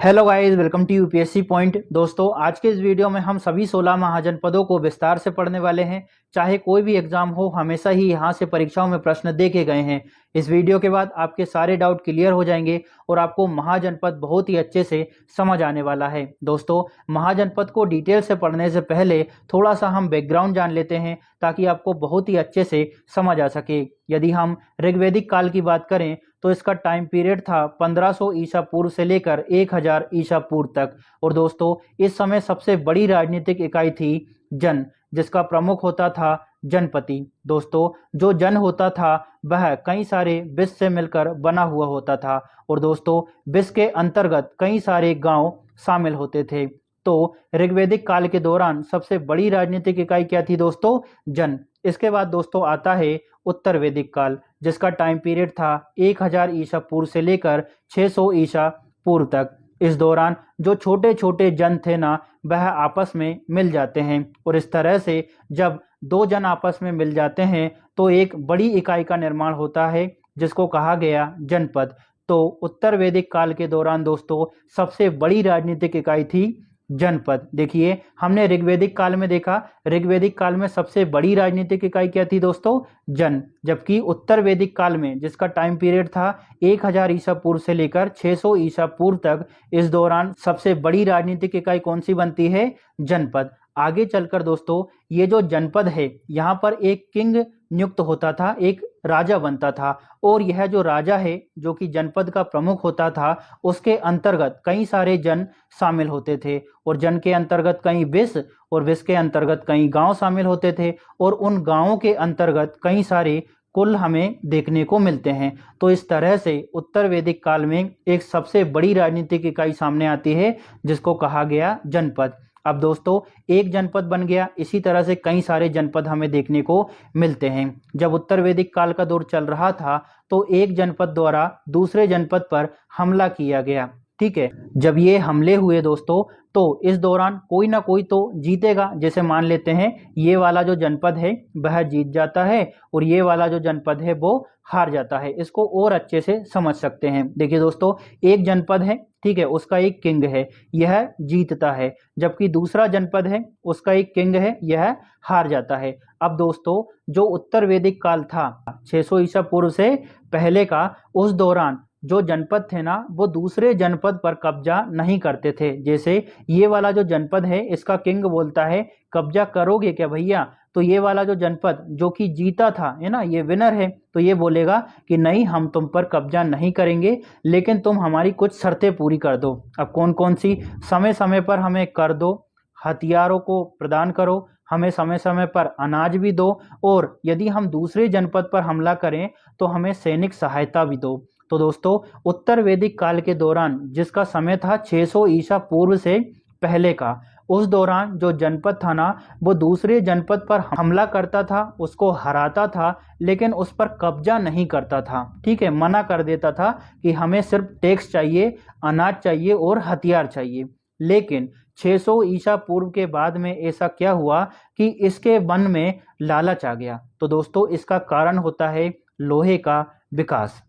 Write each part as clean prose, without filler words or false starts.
Hello guys, welcome to UPSC point. दोस्तों, आज के इस वीडियो में हम सभी 16 महाजनपदों को विस्तार से पढ़ने वाले हैं। चाहे कोई भी एग्जाम हो, हमेशा ही यहाँ से परीक्षाओं में प्रश्न देके गए हैं। इस वीडियो के बाद आपके सारे डाउट क्लियर हो जाएंगे और आपको महाजनपद बहुत ही अच्छे से समझ आने वाला है। दोस्तों, महाजनपद को डिटेल से पढ़ने से पहले थोड़ा सा हम बैकग्राउंड जान लेते हैं ताकि आपको बहुत ही अच्छे से समझ आ सके। यदि हम ऋग्वैदिक काल की बात करें तो इसका टाइम पीरियड था 1500 ईसा पूर्व से लेकर 1000 ईसा पूर्व तक। और दोस्तों, इस समय सबसे बड़ी राजनीतिक इकाई थी जन, जिसका प्रमुख होता था जनपति। दोस्तों, जो जन होता था वह कई सारे विष से मिलकर बना हुआ होता था और दोस्तों, विष के अंतर्गत कई सारे गांव शामिल होते थे। तो ऋग्वैदिक काल के दौरान सबसे बड़ी राजनीतिक इकाई क्या थी दोस्तों? जन। इसके बाद दोस्तों आता है उत्तर वैदिक काल, जिसका टाइम पीरियड था 1000 ईसा पूर्व से लेकर 600 ईसा पूर्व तक। इस दौरान जो छोटे छोटे जन थे ना, वह आपस में मिल जाते हैं और इस तरह से जब दो जन आपस में मिल जाते हैं तो एक बड़ी इकाई का निर्माण होता है जिसको कहा गया जनपद। तो उत्तर वैदिक काल के दौरान दोस्तों सबसे बड़ी राजनीतिक इकाई थी जनपद। देखिए, हमने ऋग्वैदिक काल में देखा, ऋग्वैदिक काल में सबसे बड़ी राजनीतिक इकाई क्या थी दोस्तों? जन। जबकि उत्तर वैदिक काल में, जिसका टाइम पीरियड था 1000 ईसा पूर्व से लेकर 600 ईसा पूर्व तक, इस दौरान सबसे बड़ी राजनीतिक इकाई कौन सी बनती है? जनपद। आगे चलकर दोस्तों, ये जो जनपद है, यहाँ पर एक किंग नियुक्त होता था, एक राजा बनता था और यह जो राजा है, जो कि जनपद का प्रमुख होता था, उसके अंतर्गत कई सारे जन शामिल होते थे और जन के अंतर्गत कई विष और विष के अंतर्गत कई गांव शामिल होते थे और उन गांवों के अंतर्गत कई सारे कुल हमें देखने को मिलते हैं। तो इस तरह से उत्तर वैदिक काल में एक सबसे बड़ी राजनीतिक इकाई सामने आती है जिसको कहा गया जनपद। अब दोस्तों, एक जनपद बन गया, इसी तरह से कई सारे जनपद हमें देखने को मिलते हैं। जब उत्तर वैदिक काल का दौर चल रहा था तो एक जनपद द्वारा दूसरे जनपद पर हमला किया गया। ठीक है, जब ये हमले हुए दोस्तों तो इस दौरान कोई ना कोई तो जीतेगा। जैसे मान लेते हैं ये वाला जो जनपद है वह जीत जाता है और ये वाला जो जनपद है वो हार जाता है। इसको और अच्छे से समझ सकते हैं। देखिए दोस्तों, एक जनपद है, ठीक है, उसका एक किंग है, यह जीतता है, जबकि दूसरा जनपद है, उसका एक किंग है, यह हार जाता है। अब दोस्तों, जो उत्तर वैदिक काल था 600 ईसा पूर्व से पहले का, उस दौरान जो जनपद थे ना, वो दूसरे जनपद पर कब्जा नहीं करते थे। जैसे ये वाला जो जनपद है, इसका किंग बोलता है कब्जा करोगे क्या भैया? तो ये वाला जो जनपद जो कि जीता था, है ना, ये विनर है, तो ये बोलेगा कि नहीं, हम तुम पर कब्जा नहीं करेंगे, लेकिन तुम हमारी कुछ शर्तें पूरी कर दो। अब कौन कौन सी? समय समय पर हमें कर दो, हथियारों को प्रदान करो, हमें समय समय पर अनाज भी दो और यदि हम दूसरे जनपद पर हमला करें तो हमें सैनिक सहायता भी दो। तो दोस्तों, उत्तर वैदिक काल के दौरान, जिसका समय था 600 ईसा पूर्व से पहले का, उस दौरान जो जनपद था ना, वो दूसरे जनपद पर हमला करता था, उसको हराता था, लेकिन उस पर कब्जा नहीं करता था। ठीक है, मना कर देता था कि हमें सिर्फ टैक्स चाहिए, अनाज चाहिए और हथियार चाहिए। लेकिन 600 ईसा पूर्व के बाद में ऐसा क्या हुआ कि इसके मन में लालच आ गया। तो दोस्तों, इसका कारण होता है लोहे का विकास।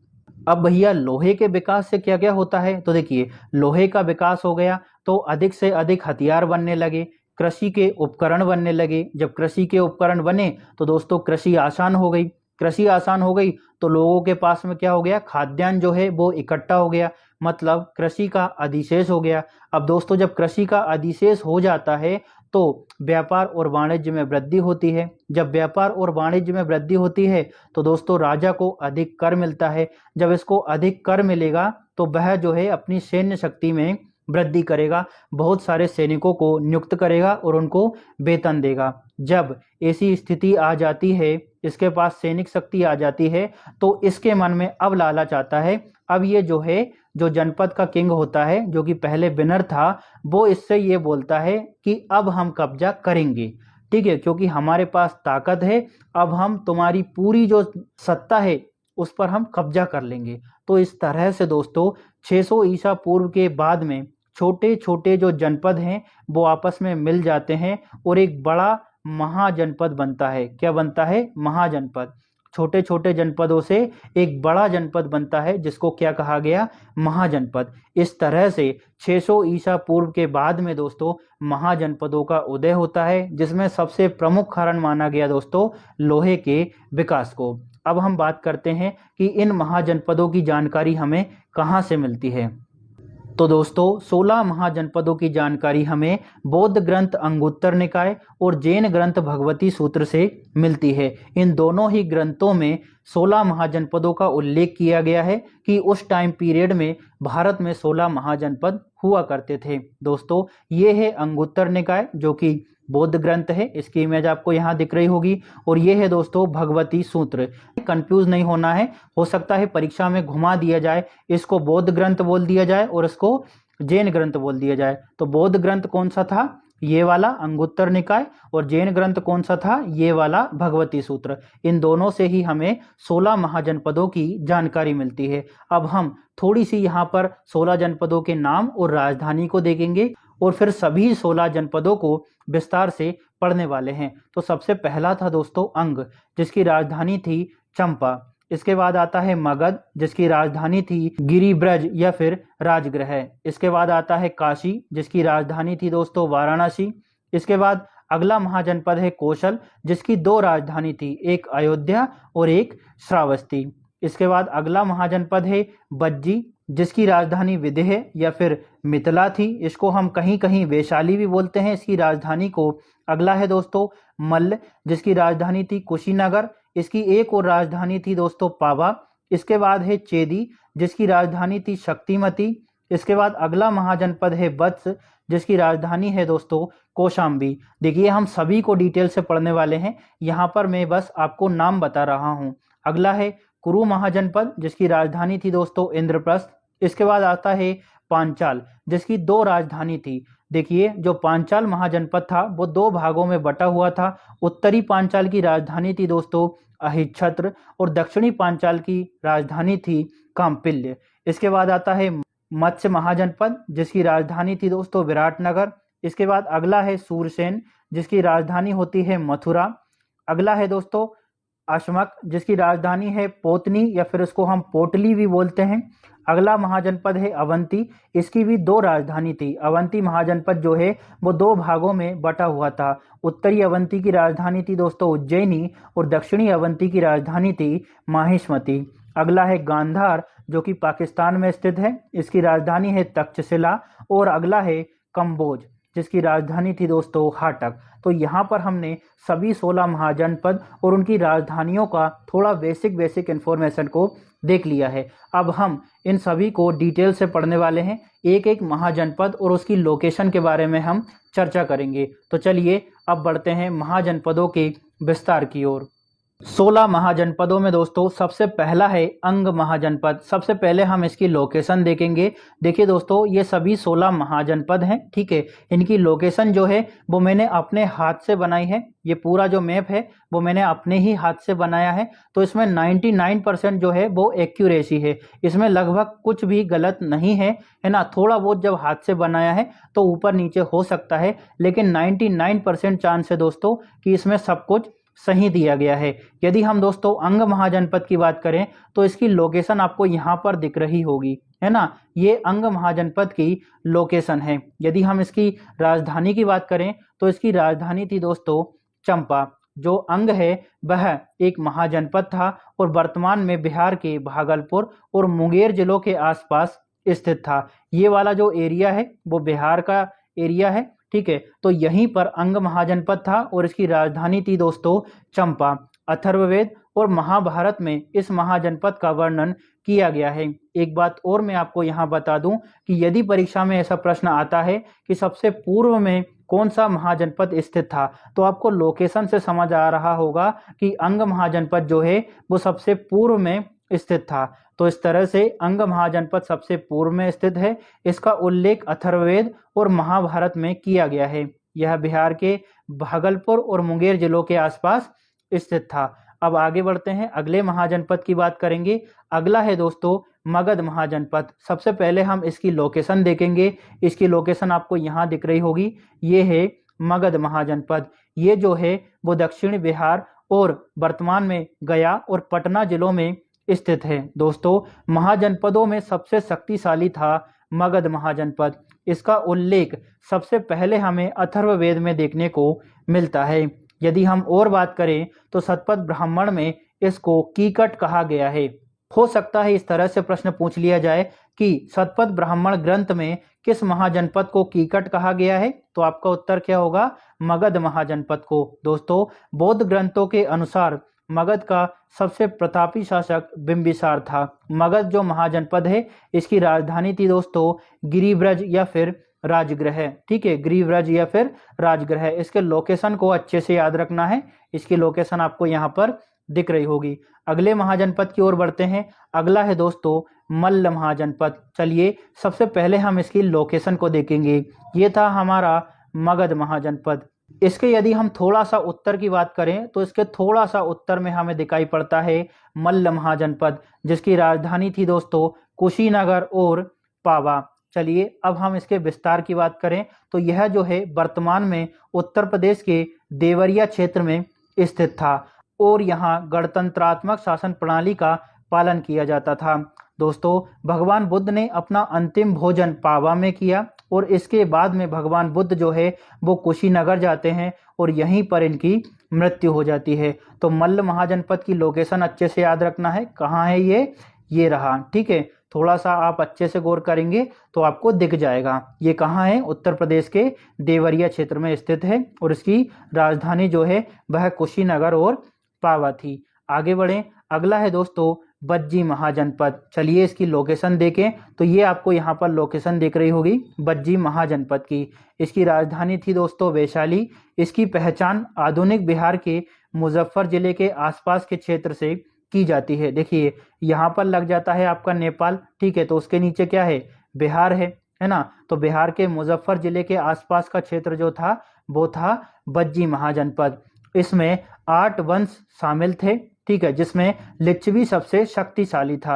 अब भैया, लोहे के विकास से क्या क्या होता है? तो देखिए, लोहे का विकास हो गया तो अधिक से अधिक हथियार बनने लगे, कृषि के उपकरण बनने लगे। जब कृषि के उपकरण बने तो दोस्तों कृषि आसान हो गई। कृषि आसान हो गई तो लोगों के पास में क्या हो गया? खाद्यान्न जो है वो इकट्ठा हो गया, मतलब कृषि का अधिशेष हो गया। अब दोस्तों, जब कृषि का अधिशेष हो जाता है तो व्यापार और वाणिज्य में वृद्धि होती है। जब व्यापार और वाणिज्य में वृद्धि होती है तो दोस्तों राजा को अधिक कर मिलता है। जब इसको अधिक कर मिलेगा तो वह जो है अपनी सैन्य शक्ति में वृद्धि करेगा, बहुत सारे सैनिकों को नियुक्त करेगा और उनको वेतन देगा। जब ऐसी स्थिति आ जाती है, इसके पास सैनिक शक्ति आ जाती है, तो इसके मन में अब लालच आता है। अब ये जो है, जो जनपद का किंग होता है, जो कि पहले विनर था, वो इससे ये बोलता है कि अब हम कब्जा करेंगे। ठीक है, क्योंकि हमारे पास ताकत है, अब हम तुम्हारी पूरी जो सत्ता है उस पर हम कब्जा कर लेंगे। तो इस तरह से दोस्तों 600 ईसा पूर्व के बाद में छोटे छोटे जो जनपद हैं वो आपस में मिल जाते हैं और एक बड़ा महाजनपद बनता है। क्या बनता है? महाजनपद। छोटे छोटे जनपदों से एक बड़ा जनपद बनता है, जिसको क्या कहा गया, महाजनपद। इस तरह से 600 ईसा पूर्व के बाद में दोस्तों महाजनपदों का उदय होता है, जिसमें सबसे प्रमुख कारण माना गया दोस्तों लोहे के विकास को। अब हम बात करते हैं कि इन महाजनपदों की जानकारी हमें कहाँ से मिलती है। तो दोस्तों 16 महाजनपदों की जानकारी हमें बौद्ध ग्रंथ अंगुत्तर निकाय और जैन ग्रंथ भगवती सूत्र से मिलती है। इन दोनों ही ग्रंथों में 16 महाजनपदों का उल्लेख किया गया है कि उस टाइम पीरियड में भारत में 16 महाजनपद हुआ करते थे। दोस्तों ये है अंगुत्तर निकाय, जो कि बौद्ध ग्रंथ है, इसकी इमेज आपको यहाँ दिख रही होगी, और ये है दोस्तों भगवती सूत्र। कंफ्यूज नहीं होना है, हो सकता है परीक्षा में घुमा दिया जाए, इसको बौद्ध ग्रंथ बोल दिया जाए और इसको जैन ग्रंथ बोल दिया जाए। तो बौद्ध ग्रंथ कौन सा था, ये वाला अंगुत्तर निकाय, और जैन ग्रंथ कौन सा था, ये वाला भगवती सूत्र। इन दोनों से ही हमें 16 महाजनपदों की जानकारी मिलती है। अब हम थोड़ी सी यहाँ पर 16 जनपदों के नाम और राजधानी को देखेंगे और फिर सभी 16 जनपदों को विस्तार से पढ़ने वाले हैं। तो सबसे पहला था दोस्तों अंग, जिसकी राजधानी थी चंपा। इसके बाद आता है मगध, जिसकी राजधानी थी गिरिब्रज या फिर राजगृह। इसके बाद आता है काशी, जिसकी राजधानी थी दोस्तों वाराणसी। इसके बाद अगला महाजनपद है कौशल, जिसकी 2 राजधानी थी, एक अयोध्या और एक श्रावस्ती। इसके बाद अगला महाजनपद है बज्जी, जिसकी राजधानी विदेह या फिर मिथिला थी, इसको हम कहीं कहीं वैशाली भी बोलते हैं इसकी राजधानी को। अगला है दोस्तों मल्ल, जिसकी राजधानी थी कुशीनगर, इसकी एक और राजधानी थी दोस्तों पावा। इसके बाद है चेदी, जिसकी राजधानी थी शक्तिमती। इसके बाद अगला महाजनपद है वत्स, जिसकी राजधानी है दोस्तों कौशाम्बी। देखिए हम सभी को डिटेल से पढ़ने वाले हैं, यहाँ पर मैं बस आपको नाम बता रहा हूँ। अगला है कुरु महाजनपद, जिसकी राजधानी थी दोस्तों इंद्रप्रस्थ। इसके बाद आता है पांचाल, जिसकी 2 राजधानी थी। देखिए जो पांचाल महाजनपद था वो 2 भागों में बटा हुआ था। उत्तरी पांचाल की राजधानी थी दोस्तों अहिच्छत्र और दक्षिणी पांचाल की राजधानी थी काम्पिल्य। इसके बाद आता है मत्स्य महाजनपद, जिसकी राजधानी थी दोस्तों विराटनगर। इसके बाद अगला है सूरसेन, जिसकी राजधानी होती है मथुरा। अगला है दोस्तों अशमक, जिसकी राजधानी है पोतनी या फिर इसको हम पोटली भी बोलते हैं। अगला महाजनपद है अवंती, इसकी भी 2 राजधानी थी। अवंती महाजनपद जो है वो 2 भागों में बटा हुआ था। उत्तरी अवंती की राजधानी थी दोस्तों उज्जैनी और दक्षिणी अवंती की राजधानी थी माहिष्मती। अगला है गांधार, जो कि पाकिस्तान में स्थित है, इसकी राजधानी है तक्षशिला। और अगला है कंबोज, जिसकी राजधानी थी दोस्तों हाटक। तो यहाँ पर हमने सभी 16 महाजनपद और उनकी राजधानियों का थोड़ा बेसिक इन्फॉर्मेशन को देख लिया है। अब हम इन सभी को डिटेल से पढ़ने वाले हैं, एक एक महाजनपद और उसकी लोकेशन के बारे में हम चर्चा करेंगे। तो चलिए अब बढ़ते हैं महाजनपदों के विस्तार की ओर। 16 महाजनपदों में दोस्तों सबसे पहला है अंग महाजनपद। सबसे पहले हम इसकी लोकेशन देखेंगे। देखिए दोस्तों ये सभी 16 महाजनपद हैं, ठीक है। इनकी लोकेशन जो है वो मैंने अपने हाथ से बनाई है। ये पूरा जो मैप है वो मैंने अपने ही हाथ से बनाया है। तो इसमें 99% जो है वो एक्यूरेसी है, इसमें लगभग कुछ भी गलत नहीं है, है ना। थोड़ा बहुत जब हाथ से बनाया है तो ऊपर नीचे हो सकता है, लेकिन 99% चांस है दोस्तों कि इसमें सब कुछ सही दिया गया है। यदि हम दोस्तों अंग महाजनपद की बात करें तो इसकी लोकेशन आपको यहाँ पर दिख रही होगी, है ना। ये अंग महाजनपद की लोकेशन है। यदि हम इसकी राजधानी की बात करें तो इसकी राजधानी थी दोस्तों चंपा। जो अंग है वह एक महाजनपद था और वर्तमान में बिहार के भागलपुर और मुंगेर जिलों के आसपास स्थित था। ये वाला जो एरिया है वो बिहार का एरिया है, ठीक है। तो यहीं पर अंग महाजनपद था और इसकी राजधानी थी दोस्तों चंपा। अथर्ववेद और महाभारत में इस महाजनपद का वर्णन किया गया है। एक बात और मैं आपको यहाँ बता दूं कि यदि परीक्षा में ऐसा प्रश्न आता है कि सबसे पूर्व में कौन सा महाजनपद स्थित था, तो आपको लोकेशन से समझ आ रहा होगा कि अंग महाजनपद जो है वो सबसे पूर्व में स्थित था। तो इस तरह से अंग महाजनपद सबसे पूर्व में स्थित है। इसका उल्लेख अथर्ववेद और महाभारत में किया गया है। यह बिहार के भागलपुर और मुंगेर जिलों के आसपास स्थित था। अब आगे बढ़ते हैं, अगले महाजनपद की बात करेंगे। अगला है दोस्तों मगध महाजनपद। सबसे पहले हम इसकी लोकेशन देखेंगे। इसकी लोकेशन आपको यहाँ दिख रही होगी, ये है मगध महाजनपद। ये जो है वो दक्षिण बिहार और वर्तमान में गया और पटना जिलों में स्थित है। दोस्तों, महाजनपदों में सबसे शक्तिशाली था मगध महाजनपद। इसका उल्लेख सबसे पहले हमें अथर्ववेद में देखने को मिलता है। यदि हम और बात करें तो शतपथ ब्राह्मण में इसको कीकट कहा गया है। हो सकता है इस तरह से प्रश्न पूछ लिया जाए कि शतपथ ब्राह्मण ग्रंथ में किस महाजनपद को कीकट कहा गया है, तो आपका उत्तर क्या होगा? मगध महाजनपद को। दोस्तों, बौद्ध ग्रंथों के अनुसार मगध का सबसे प्रतापी शासक बिंबिसार था। मगध जो महाजनपद है, इसकी राजधानी थी दोस्तों गिरिब्रज या फिर राजगृह। ठीक है, गिरिब्रज या फिर राजगृह। इसके लोकेशन को अच्छे से याद रखना है। इसकी लोकेशन आपको यहाँ पर दिख रही होगी। अगले महाजनपद की ओर बढ़ते हैं। अगला है दोस्तों मल्ल महाजनपद। चलिए सबसे पहले हम इसकी लोकेशन को देखेंगे। ये था हमारा मगध महाजनपद। इसके यदि हम थोड़ा सा उत्तर की बात करें तो इसके थोड़ा सा उत्तर में हमें दिखाई पड़ता है मल्ल महाजनपद, जिसकी राजधानी थी दोस्तों कुशीनगर और पावा। चलिए अब हम इसके विस्तार की बात करें तो यह जो है वर्तमान में उत्तर प्रदेश के देवरिया क्षेत्र में स्थित था और यहाँ गणतंत्रात्मक शासन प्रणाली का पालन किया जाता था। दोस्तों, भगवान बुद्ध ने अपना अंतिम भोजन पावा में किया और इसके बाद में भगवान बुद्ध जो है वो कुशीनगर जाते हैं और यहीं पर इनकी मृत्यु हो जाती है। तो मल्ल महाजनपद की लोकेशन अच्छे से याद रखना है। कहाँ है ये रहा। ठीक है, थोड़ा सा आप अच्छे से गौर करेंगे तो आपको दिख जाएगा ये कहाँ है। उत्तर प्रदेश के देवरिया क्षेत्र में स्थित है और इसकी राजधानी जो है वह कुशीनगर और पावा थी। आगे बढ़ें। अगला है दोस्तों बज्जी महाजनपद। चलिए इसकी लोकेशन देखें तो ये आपको यहाँ पर लोकेशन दिख रही होगी बज्जी महाजनपद की। इसकी राजधानी थी दोस्तों वैशाली। इसकी पहचान आधुनिक बिहार के मुजफ्फर जिले के आसपास के क्षेत्र से की जाती है। देखिए यहाँ पर लग जाता है आपका नेपाल। ठीक है, तो उसके नीचे क्या है? बिहार है ना। तो बिहार के मुजफ्फर जिले के आसपास का क्षेत्र जो था वो था बज्जी महाजनपद। इसमें 8 वंश शामिल थे। ठीक है, जिसमें लिच्छवी सबसे शक्तिशाली था।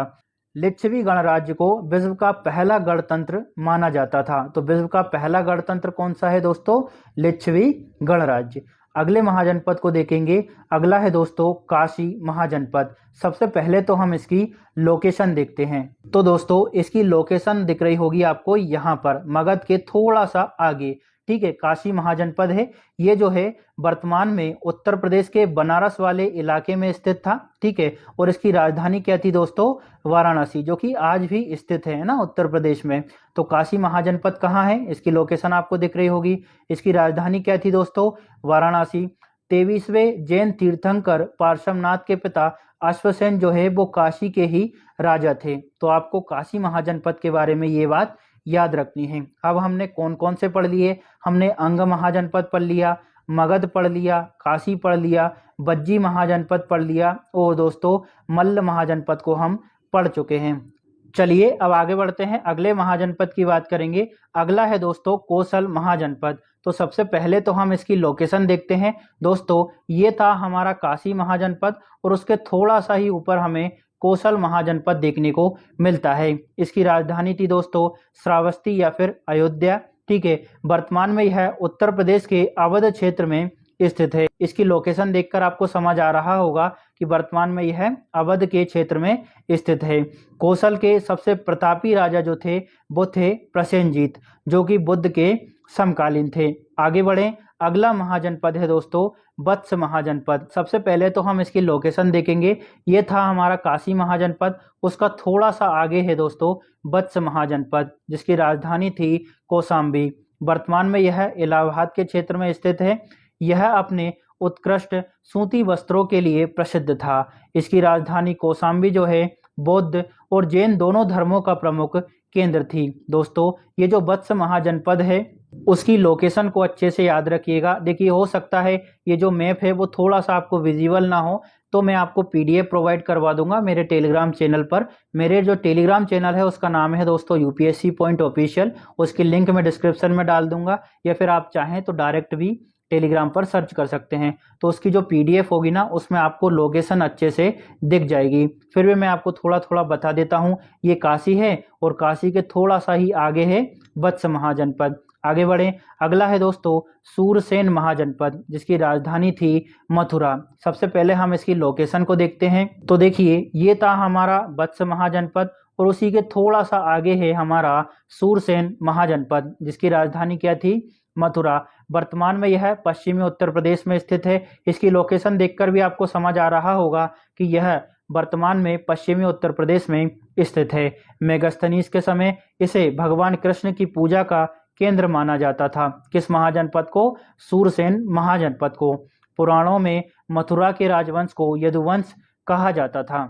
लिच्छवी गणराज्य को विश्व का पहला गणतंत्र माना जाता था। तो विश्व का पहला गणतंत्र कौन सा है दोस्तों? लिच्छवी गणराज्य। अगले महाजनपद को देखेंगे। अगला है दोस्तों काशी महाजनपद। सबसे पहले तो हम इसकी लोकेशन देखते हैं। तो दोस्तों इसकी लोकेशन दिख रही होगी आपको यहाँ पर मगध के थोड़ा सा आगे। ठीक है, काशी महाजनपद है। ये जो है वर्तमान में उत्तर प्रदेश के बनारस वाले इलाके में स्थित था। ठीक है, और इसकी राजधानी क्या थी दोस्तों? वाराणसी, जो कि आज भी स्थित है ना उत्तर प्रदेश में। तो काशी महाजनपद कहाँ है? इसकी लोकेशन आपको दिख रही होगी। इसकी राजधानी क्या थी दोस्तों? वाराणसी। 23वें जैन तीर्थंकर पार्श्वनाथ के पिता अश्वसेन जो है वो काशी के ही राजा थे। तो आपको काशी महाजनपद के बारे में ये बात याद रखनी है। अब हमने कौन कौन से पढ़ लिए? हमने अंग महाजनपद पढ़ लिया, मगध पढ़ लिया, काशी पढ़ लिया, बज्जी महाजनपद पढ़ लिया और दोस्तों मल्ल महाजनपद को हम पढ़ चुके हैं। चलिए अब आगे बढ़ते हैं। अगले महाजनपद की बात करेंगे। अगला है दोस्तों कोसल महाजनपद। तो सबसे पहले तो हम इसकी लोकेशन देखते हैं। दोस्तों ये था हमारा काशी महाजनपद और उसके थोड़ा सा ही ऊपर हमें कोसल महाजनपद देखने को मिलता है। इसकी राजधानी थी दोस्तों श्रावस्ती या फिर अयोध्या। ठीक है, वर्तमान में यह उत्तर प्रदेश के अवध क्षेत्र में स्थित है। इसकी लोकेशन देखकर आपको समझ आ रहा होगा कि वर्तमान में यह अवध के क्षेत्र में स्थित है। कोसल के सबसे प्रतापी राजा जो थे वो थे प्रसेनजीत, जो कि बुद्ध के समकालीन थे। आगे बढ़ें। अगला महाजनपद है दोस्तों वत्स महाजनपद। सबसे पहले तो हम इसकी लोकेशन देखेंगे। ये था हमारा काशी महाजनपद। उसका थोड़ा सा आगे है दोस्तों वत्स महाजनपद, जिसकी राजधानी थी कौशाम्बी। वर्तमान में यह इलाहाबाद के क्षेत्र में स्थित है। यह अपने उत्कृष्ट सूती वस्त्रों के लिए प्रसिद्ध था। इसकी राजधानी कौशाम्बी जो है बौद्ध और जैन दोनों धर्मों का प्रमुख केंद्र थी। दोस्तों ये जो वत्स महाजनपद है उसकी लोकेशन को अच्छे से याद रखिएगा। देखिए हो सकता है ये जो मैप है वो थोड़ा सा आपको विजिबल ना हो, तो मैं आपको पीडीएफ प्रोवाइड करवा दूंगा मेरे टेलीग्राम चैनल पर। मेरे जो टेलीग्राम चैनल है उसका नाम है दोस्तों यूपीएससी पॉइंट ऑफिशियल। उसकी लिंक मैं डिस्क्रिप्शन में डाल दूंगा, या फिर आप चाहें तो डायरेक्ट भी टेलीग्राम पर सर्च कर सकते हैं। तो उसकी जो PDF होगी ना, उसमें आपको लोकेशन अच्छे से दिख जाएगी। फिर भी मैं आपको थोड़ा थोड़ा बता देता हूँ। ये काशी है और काशी के थोड़ा सा ही आगे है वत्स महाजनपद। आगे बढ़े, अगला है दोस्तों सूरसेन महाजनपद, जिसकी राजधानी थी मथुरा। सबसे पहले हम इसकी लोकेशन को देखते हैं। तो देखिए, ये था हमारा वत्स महाजनपद और उसी के थोड़ा सा आगे है हमारा सूरसेन महाजनपद, जिसकी राजधानी क्या थी? मथुरा। वर्तमान में यह पश्चिमी उत्तर प्रदेश में स्थित है। इसकी लोकेशन देखकर भी आपको समझ आ रहा होगा कि यह वर्तमान में पश्चिमी उत्तर प्रदेश में स्थित है। मेगास्थनीज के समय इसे भगवान कृष्ण की पूजा का केंद्र माना जाता था। किस महाजनपद को? सूरसेन महाजनपद को। पुराणों में मथुरा के राजवंश को यदुवंश कहा जाता था।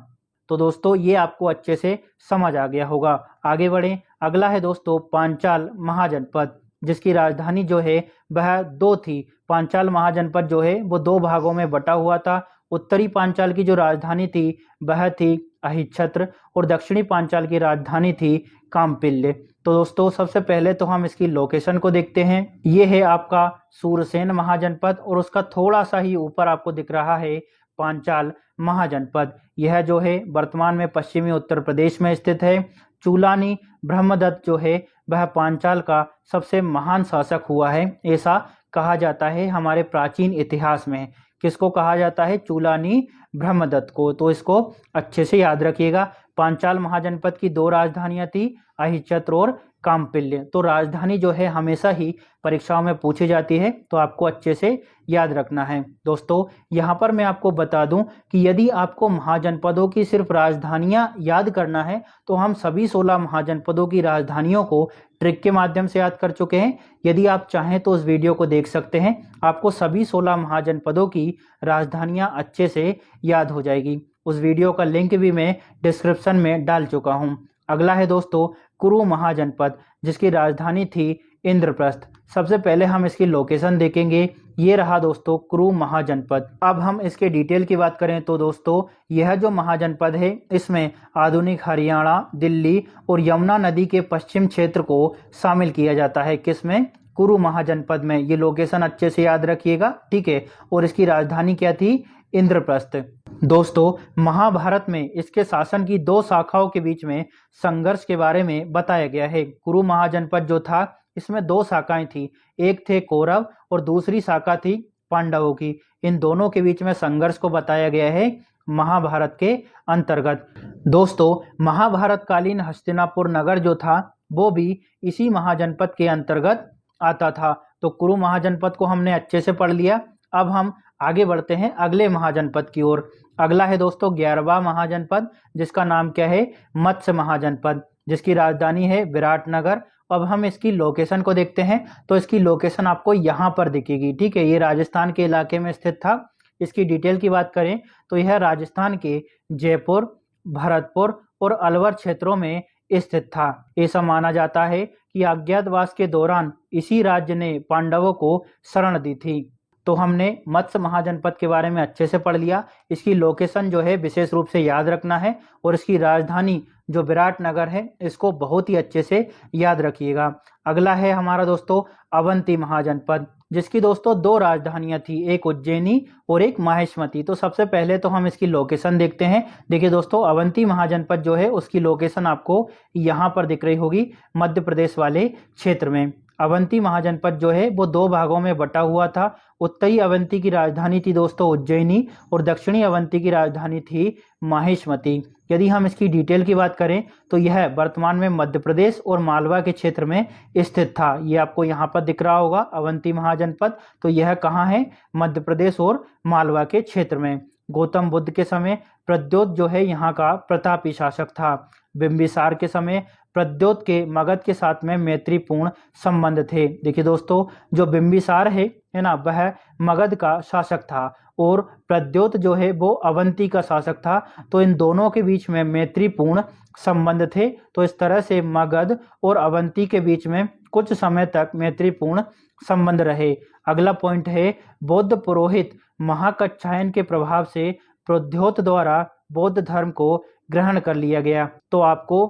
तो दोस्तों ये आपको अच्छे से समझ आ गया होगा। आगे बढ़ें, अगला है दोस्तों पांचाल महाजनपद, जिसकी राजधानी जो है वह 2 थी। पांचाल महाजनपद जो है वो 2 भागों में बटा हुआ था। उत्तरी पांचाल की जो राजधानी थी वह थी अहिच्छत्र और दक्षिणी पांचाल की राजधानी थी कामपिल्य। तो दोस्तों सबसे पहले तो हम इसकी लोकेशन को देखते हैं। ये है आपका सूरसेन महाजनपद और उसका थोड़ा सा ही ऊपर आपको दिख रहा है पांचाल महाजनपद। यह जो है वर्तमान में पश्चिमी उत्तर प्रदेश में स्थित है। चूलानी ब्रह्मदत्त जो है वह पांचाल का सबसे महान शासक हुआ है, ऐसा कहा जाता है हमारे प्राचीन इतिहास में। किसको कहा जाता है? चूलानी ब्रह्मदत्त को। तो इसको अच्छे से याद रखिएगा। पांचाल महाजनपद की 2 राजधानियां थी, अहिच्छत्र और कामपिल्य। तो राजधानी जो है हमेशा ही परीक्षाओं में पूछी जाती है, तो आपको अच्छे से याद रखना है। दोस्तों यहाँ पर मैं आपको बता दूं कि यदि आपको महाजनपदों की सिर्फ राजधानियां याद करना है तो हम सभी 16 महाजनपदों की राजधानियों को ट्रिक के माध्यम से याद कर चुके हैं। यदि आप चाहें तो उस वीडियो को देख सकते हैं, आपको सभी 16 महाजनपदों की राजधानियां अच्छे से याद हो जाएगी। उस वीडियो का लिंक भी मैं डिस्क्रिप्शन में डाल चुका हूं। अगला है दोस्तों कुरु महाजनपद, जिसकी राजधानी थी इंद्रप्रस्थ। सबसे पहले हम इसकी लोकेशन देखेंगे। ये रहा दोस्तों कुरु महाजनपद। अब हम इसके डिटेल की बात करें तो दोस्तों यह जो महाजनपद है इसमें आधुनिक हरियाणा, दिल्ली और यमुना नदी के पश्चिम क्षेत्र को शामिल किया जाता है। किसमें? कुरु महाजनपद में। ये लोकेशन अच्छे से याद रखिएगा, ठीक है। और इसकी राजधानी क्या थी? इंद्रप्रस्थ। दोस्तों महाभारत में इसके शासन की 2 शाखाओं के बीच में संघर्ष के बारे में बताया गया है। कुरु महाजनपद जो था इसमें 2 शाखाएं थी, एक थे कौरव और दूसरी शाखा थी पांडवों की। इन दोनों के बीच में संघर्ष को बताया गया है महाभारत के अंतर्गत। दोस्तों महाभारत कालीन हस्तिनापुर नगर जो था वो भी इसी महाजनपद के अंतर्गत आता था। तो कुरु महाजनपद को हमने अच्छे से पढ़ लिया। अब हम आगे बढ़ते हैं अगले महाजनपद की ओर। अगला है दोस्तों 11वां महाजनपद, जिसका नाम क्या है? मत्स्य महाजनपद, जिसकी राजधानी है विराटनगर। अब हम इसकी लोकेशन को देखते हैं। तो इसकी लोकेशन आपको यहाँ पर दिखेगी, ठीक है। ये राजस्थान के इलाके में स्थित था। इसकी डिटेल की बात करें तो यह राजस्थान के जयपुर, भरतपुर और अलवर क्षेत्रों में स्थित था। ऐसा माना जाता है कि अज्ञातवास के दौरान इसी राज्य ने पांडवों को शरण दी थी। तो हमने मत्स्य महाजनपद के बारे में अच्छे से पढ़ लिया। इसकी लोकेशन जो है विशेष रूप से याद रखना है और इसकी राजधानी जो विराटनगर है इसको बहुत ही अच्छे से याद रखिएगा। अगला है हमारा दोस्तों अवंती महाजनपद, जिसकी दोस्तों 2 राजधानियां थी, एक उज्जैनी और एक माहेश्मती। तो सबसे पहले तो हम इसकी लोकेशन देखते हैं। देखिए दोस्तों अवंती महाजनपद जो है उसकी लोकेशन आपको यहाँ पर दिख रही होगी, मध्य प्रदेश वाले क्षेत्र में। अवंती महाजनपद जो है वो 2 भागों में बटा हुआ था। उत्तरी अवंती की राजधानी थी दोस्तों उज्जैनी और दक्षिणी अवंती की राजधानी थी माहिष्मती। यदि हम इसकी डिटेल की बात करें तो यह वर्तमान में मध्य प्रदेश और मालवा के क्षेत्र में स्थित था। ये आपको यहाँ पर दिख रहा होगा अवंती महाजनपद। तो यह कहाँ है? मध्य प्रदेश और मालवा के क्षेत्र में। गौतम बुद्ध के समय प्रद्योत जो है यहाँ का प्रतापी शासक था। बिंबिसार के समय प्रद्योत के मगध के साथ में मैत्रीपूर्ण संबंध थे। देखिए दोस्तों जो बिंबिसार है ना, वह मगध का शासक था और प्रद्योत जो है वो अवंती का शासक था। तो इन दोनों के बीच में मैत्रीपूर्ण संबंध थे। तो इस तरह से मगध और अवंती के बीच में कुछ समय तक मैत्रीपूर्ण संबंध रहे। अगला पॉइंट है बौद्ध पुरोहित महाकच्छायन के प्रभाव से प्रद्योत द्वारा बौद्ध धर्म को ग्रहण कर लिया गया। तो आपको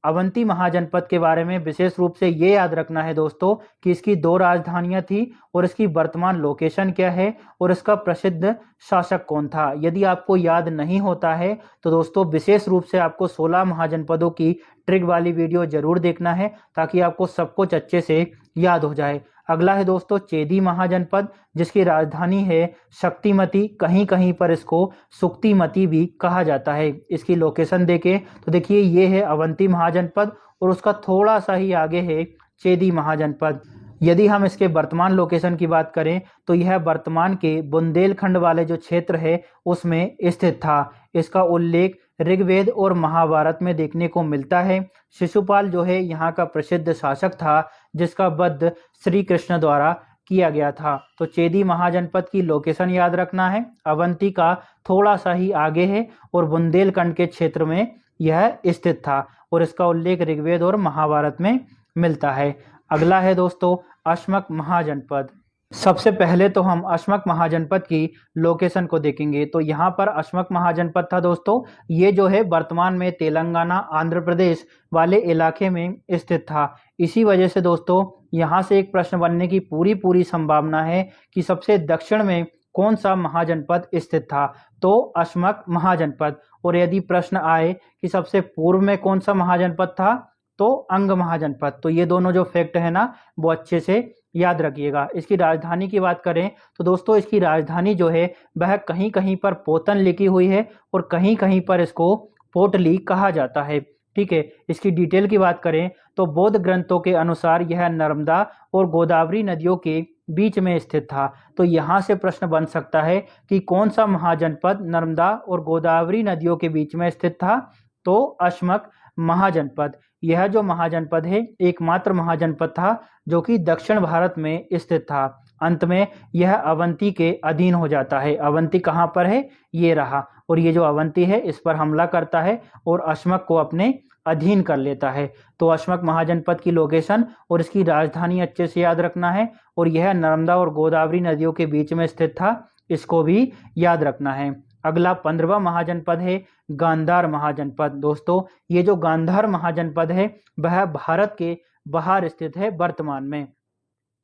अवंती महाजनपद के बारे में विशेष रूप से ये याद रखना है दोस्तों कि इसकी 2 राजधानियां थी और इसकी वर्तमान लोकेशन क्या है और इसका प्रसिद्ध शासक कौन था। यदि आपको याद नहीं होता है तो दोस्तों विशेष रूप से आपको 16 महाजनपदों की ट्रिक वाली वीडियो जरूर देखना है ताकि आपको सब कुछ अच्छे से याद हो जाए। अगला है दोस्तों चेदी महाजनपद, जिसकी राजधानी है शक्तिमती, कहीं कहीं पर इसको सुक्तिमती भी कहा जाता है। इसकी लोकेशन देखें तो देखिए ये है अवंती महाजनपद और उसका थोड़ा सा ही आगे है चेदी महाजनपद। यदि हम इसके वर्तमान लोकेशन की बात करें तो यह वर्तमान के बुंदेलखंड वाले जो क्षेत्र है उसमें स्थित था। इसका उल्लेख ऋग्वेद और महाभारत में देखने को मिलता है। शिशुपाल जो है यहाँ का प्रसिद्ध शासक था जिसका वध श्री कृष्ण द्वारा किया गया था। तो चेदी महाजनपद की लोकेशन याद रखना है, अवंती का थोड़ा सा ही आगे है और बुंदेलखंड के क्षेत्र में यह स्थित था और इसका उल्लेख ऋग्वेद और महाभारत में मिलता है। अगला है दोस्तों अश्मक महाजनपद। सबसे पहले तो हम अश्मक महाजनपद की लोकेशन को देखेंगे। तो यहाँ पर अश्मक महाजनपद था दोस्तों, ये जो है वर्तमान में तेलंगाना आंध्र प्रदेश वाले इलाके में स्थित था। इसी वजह से दोस्तों यहाँ से एक प्रश्न बनने की पूरी संभावना है कि सबसे दक्षिण में कौन सा महाजनपद स्थित था, तो अश्मक महाजनपद। और यदि प्रश्न आए कि सबसे पूर्व में कौन सा महाजनपद था, तो अंग महाजनपद। तो ये दोनों जो फैक्ट है ना वो अच्छे से याद रखिएगा। इसकी राजधानी की बात करें तो दोस्तों इसकी राजधानी जो है वह कहीं कहीं पर पोतन लिखी हुई है और कहीं कहीं पर इसको पोटली कहा जाता है। ठीक है, इसकी डिटेल की बात करें तो बौद्ध ग्रंथों के अनुसार यह नर्मदा और गोदावरी नदियों के बीच में स्थित था। तो यहाँ से प्रश्न बन सकता है कि कौन सा महाजनपद नर्मदा और गोदावरी नदियों के बीच में स्थित था, तो अश्मक महाजनपद। यह जो महाजनपद है एकमात्र महाजनपद था जो कि दक्षिण भारत में स्थित था। अंत में यह अवंती के अधीन हो जाता है। अवंती कहाँ पर है, ये रहा, और ये जो अवंती है इस पर हमला करता है और अश्मक को अपने अधीन कर लेता है। तो अश्मक महाजनपद की लोकेशन और इसकी राजधानी अच्छे से याद रखना है और यह नर्मदा और गोदावरी नदियों के बीच में स्थित था, इसको भी याद रखना है। अगला 15वां महाजनपद है गांधार महाजनपद। दोस्तों ये जो गांधार महाजनपद है वह भारत के बाहर स्थित है वर्तमान में,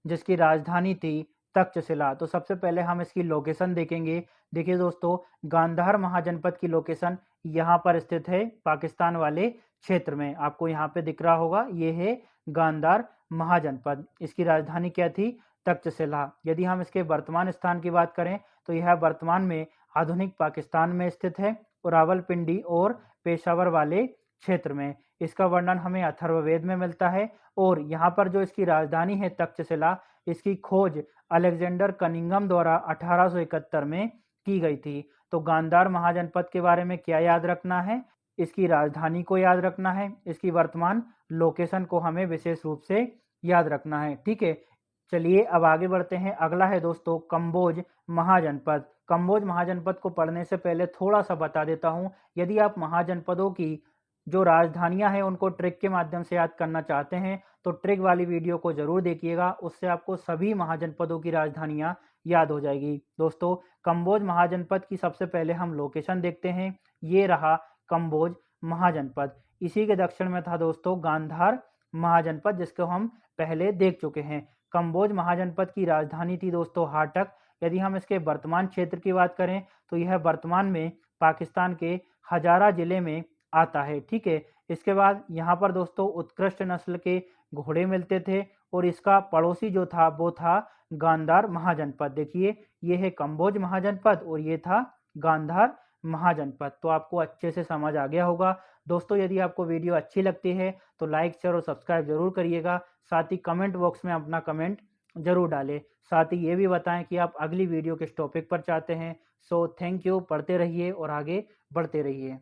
जिसकी राजधानी थी तक्षशिला। तो सबसे पहले हम इसकी लोकेशन देखेंगे। देखिए दोस्तों गांधार महाजनपद की लोकेशन यहाँ पर स्थित है पाकिस्तान वाले क्षेत्र में। आपको यहाँ पे दिख रहा होगा, ये है गांधार महाजनपद। इसकी राजधानी क्या थी, तक्षशिला। यदि हम इसके वर्तमान स्थान की बात करें तो यह वर्तमान में आधुनिक पाकिस्तान में स्थित है और रावलपिंडी और पेशावर वाले क्षेत्र में। इसका वर्णन हमें अथर्ववेद में मिलता है और यहाँ पर जो इसकी राजधानी है तक्षशिला, इसकी खोज अलेक्जेंडर कनिंघम द्वारा 1871 में की गई थी। तो गांधार महाजनपद के बारे में क्या याद रखना है, इसकी राजधानी को याद रखना है, इसकी वर्तमान लोकेशन को हमें विशेष रूप से याद रखना है। ठीक है, चलिए अब आगे बढ़ते हैं। अगला है दोस्तों कम्बोज महाजनपद। कम्बोज महाजनपद को पढ़ने से पहले थोड़ा सा बता देता हूं, यदि आप महाजनपदों की जो राजधानियां हैं उनको ट्रिक के माध्यम से याद करना चाहते हैं तो ट्रिक वाली वीडियो को जरूर देखिएगा, उससे आपको सभी महाजनपदों की राजधानियां याद हो जाएगी। दोस्तों कम्बोज महाजनपद की सबसे पहले हम लोकेशन देखते हैं। ये रहा कम्बोज महाजनपद। इसी के दक्षिण में था दोस्तों गांधार महाजनपद, जिसको हम पहले देख चुके हैं। कम्बोज महाजनपद की राजधानी थी दोस्तों हाटक। यदि हम इसके वर्तमान क्षेत्र की बात करें तो यह वर्तमान में पाकिस्तान के हजारा जिले में आता है। ठीक है, इसके बाद यहाँ पर दोस्तों उत्कृष्ट नस्ल के घोड़े मिलते थे और इसका पड़ोसी जो था वो था गांधार महाजनपद। देखिए ये है कम्बोज महाजनपद और ये था गांधार महाजनपद। तो आपको अच्छे से समझ आ गया होगा। दोस्तों यदि आपको वीडियो अच्छी लगती है तो लाइक शेयर और सब्सक्राइब जरूर करिएगा। साथ ही कमेंट बॉक्स में अपना कमेंट जरूर डालें। साथ ही ये भी बताएं कि आप अगली वीडियो किस टॉपिक पर चाहते हैं। सो थैंक यू, पढ़ते रहिए और आगे बढ़ते रहिए।